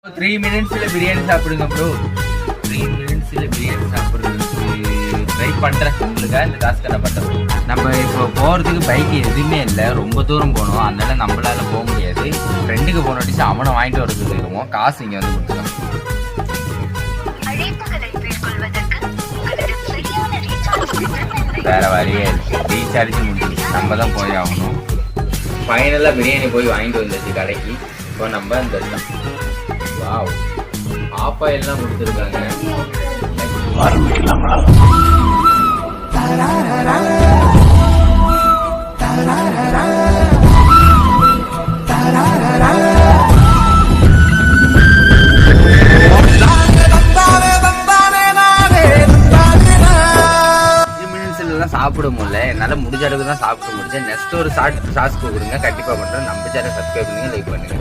3 மினிட்ஸ்ல பிரியாணி சாப்பிடுங்க ப்ரோ. 3 மினிட்ஸ்ல பிரியாணி சாப்பிடுறதுக்கு ட்ரை பண்றேன். உங்களுக்கு இந்த டாஸ்க் நான் பண்றேன். நம்ம இப்போ போறதுக்கு பைக் எதுவுமே இல்லை, ரொம்ப தூரம் போகணும். அதனால நம்மளால போக முடியாது. ஃப்ரெண்டுக்கு போன அடிச்சு அவனை வாங்கிட்டு வர சொல்லிடுவோம். காசு இங்க வந்து கொடுத்துக்கலாம். வேற வழியே ரீசார்ஜ் முடிஞ்சிச்சு, நம்ம தான் போய் ஆகணும். ஃபைனலாக பிரியாணி போய் வாங்கிட்டு வந்துச்சு கடைக்கு. இப்போ நம்ம இந்த வாவ் ஆப்பா எல்லாம் கொடுத்துருக்காங்க. சாப்பிட முடியல, என்னால் முடிஞ்ச அளவுக்கு தான் சாப்பிட முடிஞ்சேன். நெக்ஸ்ட் ஒரு ஷார்ட் டாஸ்க் கொடுங்க, கண்டிப்பாக பண்ணுறேன். நம்ம சேனல் சப்ஸ்கிரைப் பண்ணுங்க, லைக் பண்ணுங்க.